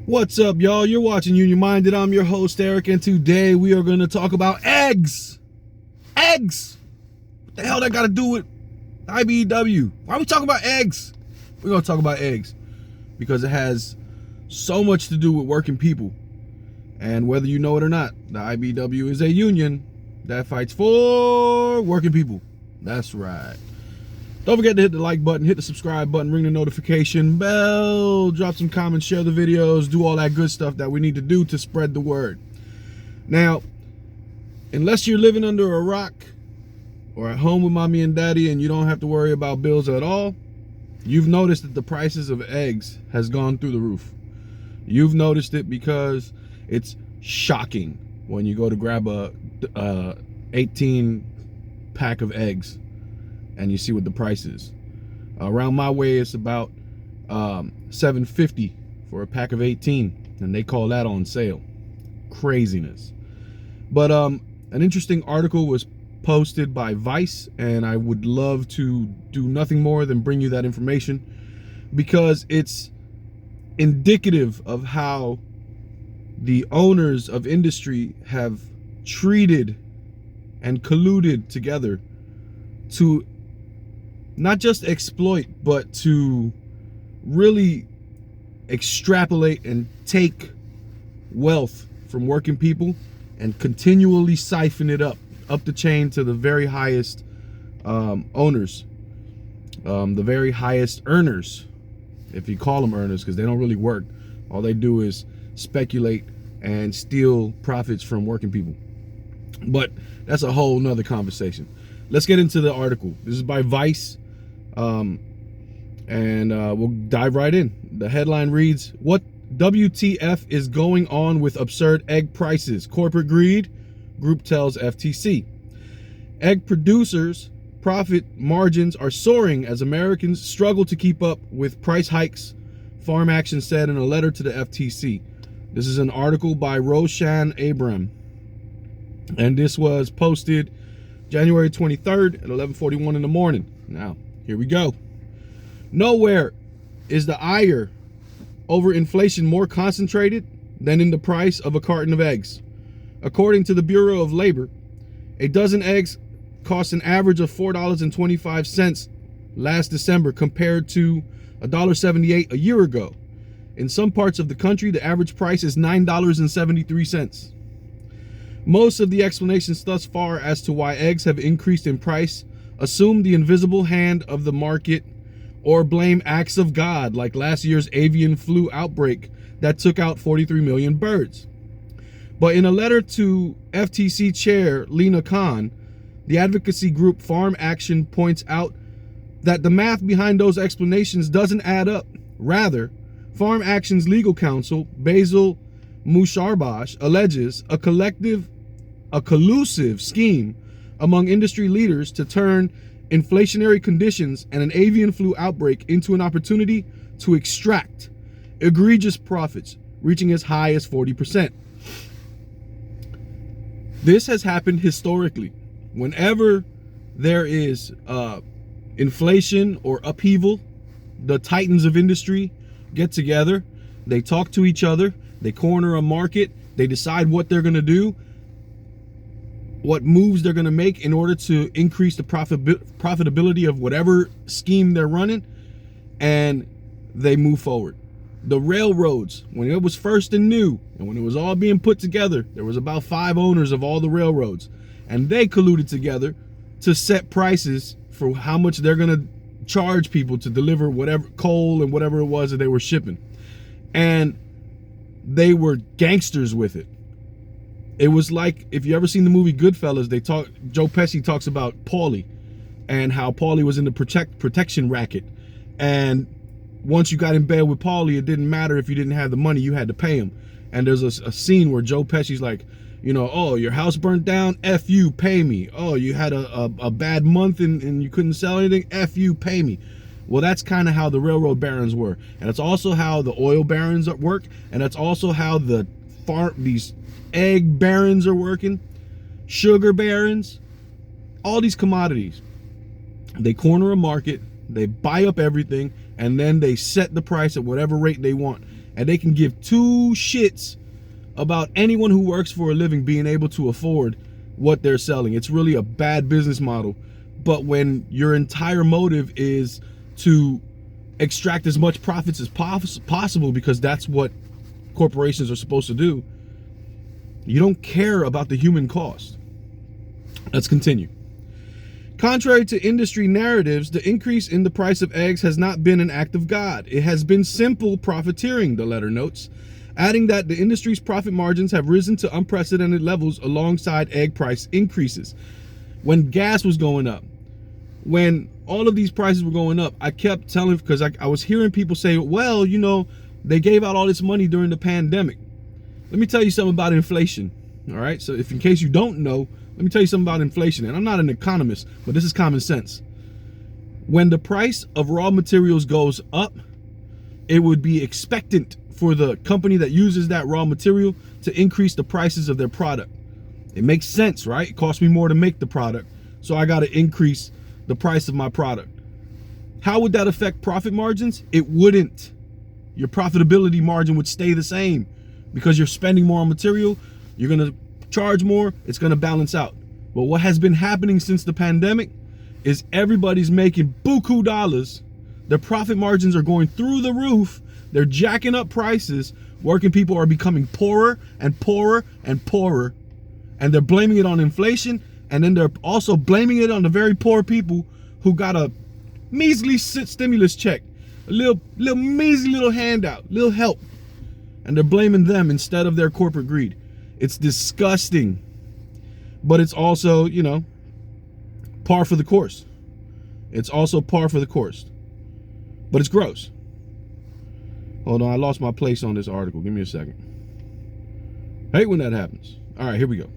What's up, y'all? You're watching Union Minded. I'm your host, Eric, and today we are going to talk about eggs. Eggs! What the hell that got to do with IBEW? Why are we talking about eggs? We're going to talk about eggs because it has so much to do with working people. And whether you know it or not, the IBEW is a union that fights for working people. That's right. Don't forget to hit the like button, hit the subscribe button, ring the notification bell, drop some comments, share the videos, do all that good stuff that we need to do to spread the word. Now, unless you're living under a rock or at home with mommy and daddy and you don't have to worry about bills at all, you've noticed that the prices of eggs has gone through the roof. You've noticed it because it's shocking when you go to grab a 18 pack of eggs and you see what the price is. Around my way, it's about $7.50 for a pack of 18, and they call that on sale. Craziness. But an interesting article was posted by Vice, and I would love to do nothing more than bring you that information because it's indicative of how the owners of industry have treated and colluded together to not just exploit, but to really extrapolate and take wealth from working people and continually siphon it up the chain to the very highest owners, the very highest earners, if you call them earners, because they don't really work. All they do is speculate and steal profits from working people. But that's a whole nother conversation. Let's get into the article. This is by Vice. We'll dive right in. The headline reads, "What WTF is going on with absurd egg prices? Corporate greed? Group tells FTC." Egg producers' profit margins are soaring as Americans struggle to keep up with price hikes, Farm Action said in a letter to the FTC. This is an article by Roshan Abram, and this was posted January 23rd at 11:41 in the morning. Now, here we go. Nowhere is the ire over inflation more concentrated than in the price of a carton of eggs. According to the Bureau of Labor, a dozen eggs cost an average of $4.25 last December compared to $1.78 a year ago. In some parts of the country, the average price is $9.73. Most of the explanations thus far as to why eggs have increased in price assume the invisible hand of the market or blame acts of God like last year's avian flu outbreak that took out 43 million birds. But in a letter to FTC Chair Lina Khan, the advocacy group Farm Action points out that the math behind those explanations doesn't add up. Rather, Farm Action's legal counsel, Basil Musharbash, alleges a collusive scheme among industry leaders to turn inflationary conditions and an avian flu outbreak into an opportunity to extract egregious profits, reaching as high as 40%. This has happened historically. Whenever there is inflation or upheaval, the titans of industry get together, they talk to each other, they corner a market, they decide what they're going to do, what moves they're going to make in order to increase the profitability of whatever scheme they're running, and they move forward. The railroads, when it was first and new, and when it was all being put together, there was about 5 owners of all the railroads, and they colluded together to set prices for how much they're going to charge people to deliver whatever coal and whatever it was that they were shipping. And they were gangsters with it. It was like, if you ever seen the movie Goodfellas, Joe Pesci talks about Paulie and how Paulie was in the protection racket. And once you got in bed with Paulie, it didn't matter if you didn't have the money, you had to pay him. And there's a scene where Joe Pesci's like, oh, your house burnt down, F you, pay me. Oh, you had a bad month and you couldn't sell anything, F you, pay me. Well, that's kind of how the railroad barons were. And it's also how the oil barons work. And that's also how these egg barons are working, sugar barons, all these commodities. They corner a market, they buy up everything, and then they set the price at whatever rate they want. and they can give two shits about anyone who works for a living being able to afford what they're selling. It's really a bad business model. But when your entire motive is to extract as much profits as possible, because that's what corporations are supposed to do, you don't care about the human cost. Let's continue. Contrary to industry narratives, the increase in the price of eggs has not been an act of God. It has been simple profiteering, the letter notes, adding that the industry's profit margins have risen to unprecedented levels alongside egg price increases. When gas was going up, when all of these prices were going up, I kept telling, because I was hearing people say, well, you know, they gave out all this money during the pandemic. Let me tell you something about inflation. All right. So if in case you don't know, let me tell you something about inflation. And I'm not an economist, but this is common sense. When the price of raw materials goes up, it would be expectant for the company that uses that raw material to increase the prices of their product. It makes sense, right? It costs me more to make the product, so I got to increase the price of my product. How would that affect profit margins? It wouldn't. Your profitability margin would stay the same because you're spending more on material. You're going to charge more. It's going to balance out. But what has been happening since the pandemic is everybody's making buku dollars. Their profit margins are going through the roof. They're jacking up prices. Working people are becoming poorer and poorer and poorer. And they're blaming it on inflation. And then they're also blaming it on the very poor people who got a measly stimulus check, a little measly little handout, little help. And they're blaming them instead of their corporate greed. It's disgusting. But it's also, you know, par for the course. It's also par for the course. But it's gross. Hold on, I lost my place on this article. Give me a second. Hate when that happens. All right, here we go.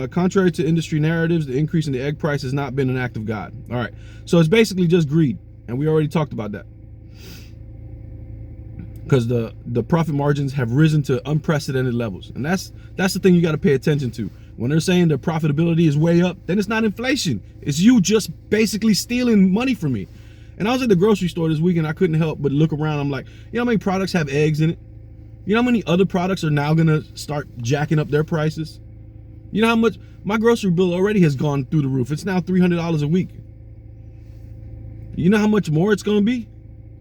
Contrary to industry narratives, the increase in the egg price has not been an act of God. All right, so it's basically just greed, and we already talked about that. Because the profit margins have risen to unprecedented levels, and that's the thing you got to pay attention to. When they're saying the profitability is way up, then it's not inflation. It's you just basically stealing money from me. And I was at the grocery store this weekend. I couldn't help but look around. I'm like, you know how many products have eggs in it? You know how many other products are now gonna start jacking up their prices? You know how much my grocery bill already has gone through the roof. It's now $300 a week. You know how much more it's gonna be?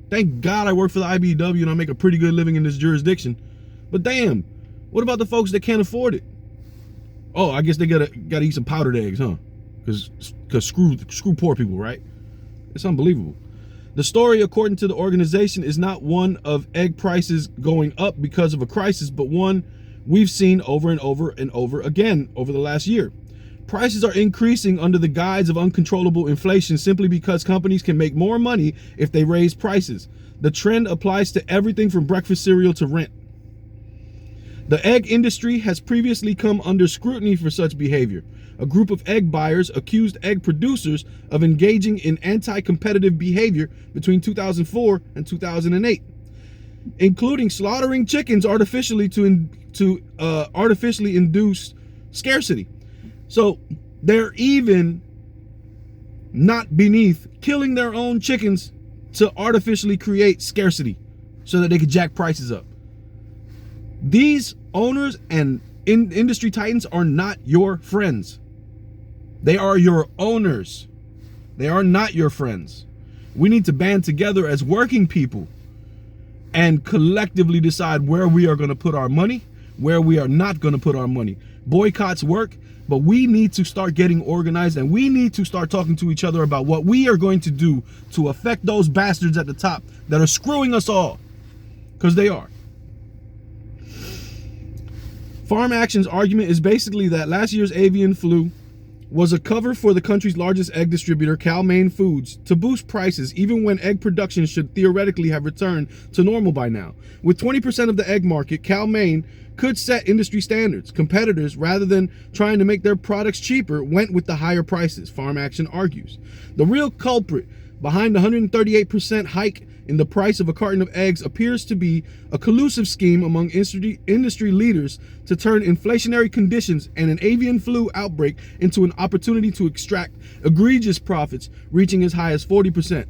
Thank God I work for the IBEW and I make a pretty good living in this jurisdiction. But damn, what about the folks that can't afford it? Oh, I guess they gotta eat some powdered eggs, huh? Because screw poor people, right? It's unbelievable. The story, according to the organization, is not one of egg prices going up because of a crisis, but one we've seen over and over and over again over the last year. Prices are increasing under the guise of uncontrollable inflation simply because companies can make more money if they raise prices. The trend applies to everything from breakfast cereal to rent. The egg industry has previously come under scrutiny for such behavior. A group of egg buyers accused egg producers of engaging in anti-competitive behavior between 2004 and 2008, including slaughtering chickens artificially to artificially induce scarcity. So they're even not beneath killing their own chickens to artificially create scarcity so that they could jack prices up. These owners and industry titans are not your friends. They are your owners. They are not your friends. We need to band together as working people and collectively decide where we are going to put our money, where we are not going to put our money. Boycotts work, but we need to start getting organized and we need to start talking to each other about what we are going to do to affect those bastards at the top that are screwing us all, because they are. Farm Action's argument is basically that last year's avian flu was a cover for the country's largest egg distributor, Cal-Maine Foods, to boost prices even when egg production should theoretically have returned to normal by now. With 20% of the egg market, Cal-Maine could set industry standards. Competitors, rather than trying to make their products cheaper, went with the higher prices, Farm Action argues. The real culprit behind the 138% hike in the price of a carton of eggs appears to be a collusive scheme among industry leaders to turn inflationary conditions and an avian flu outbreak into an opportunity to extract egregious profits reaching as high as 40%.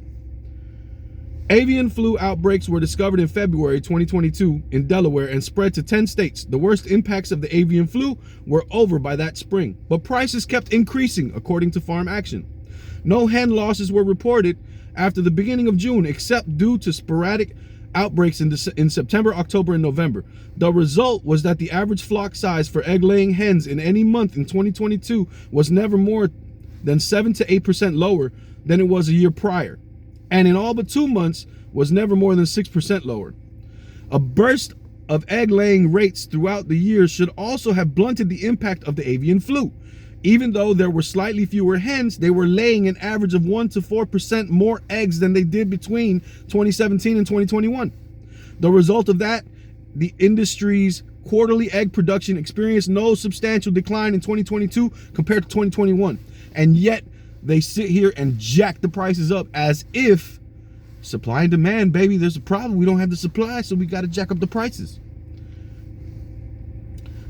Avian flu outbreaks were discovered in February 2022 in Delaware and spread to 10 states. The worst impacts of the avian flu were over by that spring, but prices kept increasing, according to Farm Action. No hen losses were reported after the beginning of June, except due to sporadic outbreaks in September, October, and November. The result was that the average flock size for egg-laying hens in any month in 2022 was never more than 7 to 8% lower than it was a year prior, and in all but 2 months was never more than 6% lower. A burst of egg-laying rates throughout the year should also have blunted the impact of the avian flu. Even though there were slightly fewer hens, they were laying an average of 1 to 4% more eggs than they did between 2017 and 2021. The result of that, the industry's quarterly egg production experienced no substantial decline in 2022 compared to 2021. And yet they sit here and jack the prices up as if supply and demand, baby, there's a problem. We don't have the supply, so we got to jack up the prices.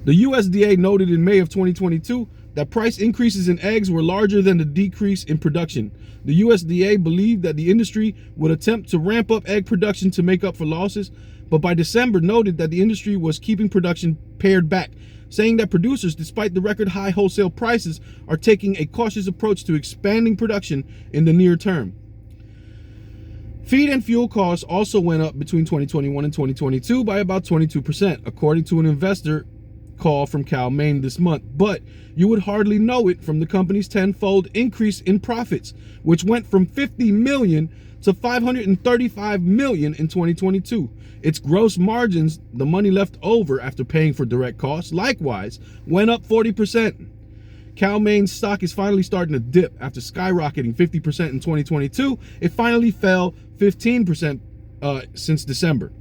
The USDA noted in May of 2022 that price increases in eggs were larger than the decrease in production. The USDA believed that the industry would attempt to ramp up egg production to make up for losses, but by December noted that the industry was keeping production pared back, saying that producers, despite the record high wholesale prices, are taking a cautious approach to expanding production in the near term. Feed and fuel costs also went up between 2021 and 2022 by about 22%, according to an investor call from Cal-Maine this month, but you would hardly know it from the company's tenfold increase in profits, which went from 50 million to 535 million in 2022. Its gross margins, the money left over after paying for direct costs, likewise went up 40%. Cal-Maine's stock is finally starting to dip after skyrocketing 50% in 2022. It finally fell 15% since December.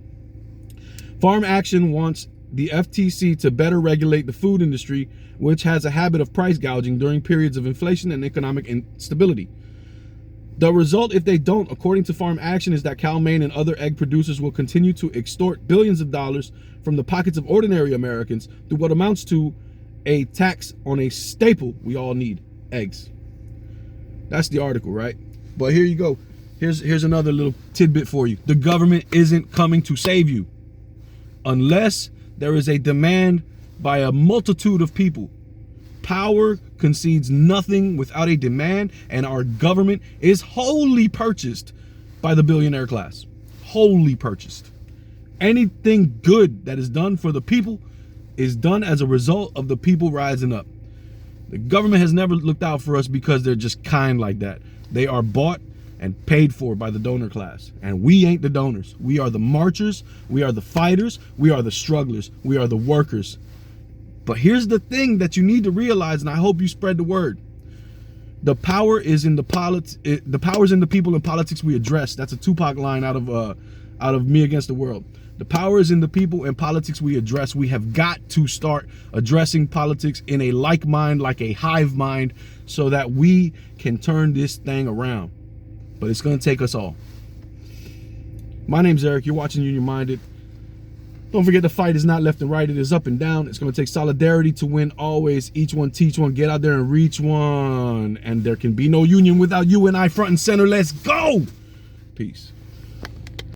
Farm Action wants the FTC to better regulate the food industry, which has a habit of price gouging during periods of inflation and economic instability. The result, if they don't, according to Farm Action, is that Cal-Maine and other egg producers will continue to extort billions of dollars from the pockets of ordinary Americans through what amounts to a tax on a staple we all need, eggs. That's the article, right? But here you go. Here's another little tidbit for you. The government isn't coming to save you unless there is a demand by a multitude of people. Power concedes nothing without a demand, and our government is wholly purchased by the billionaire class. Wholly purchased. Anything good that is done for the people is done as a result of the people rising up. The government has never looked out for us because they're just kind like that. They are bought and paid for by the donor class. And we ain't the donors. We are the marchers. We are the fighters. We are the strugglers. We are the workers. But here's the thing that you need to realize, and I hope you spread the word. The power is in the power is in the people, and politics we address. That's a Tupac line out of Me Against the World. The power is in the people, and politics we address. We have got to start addressing politics in a like mind, like a hive mind, so that we can turn this thing around. But it's going to take us all. My name's Eric. You're watching Union Minded. Don't forget, the fight is not left and right. It is up and down. It's going to take solidarity to win always. Each one teach one. Get out there and reach one. And there can be no union without you and I front and center. Let's go. Peace.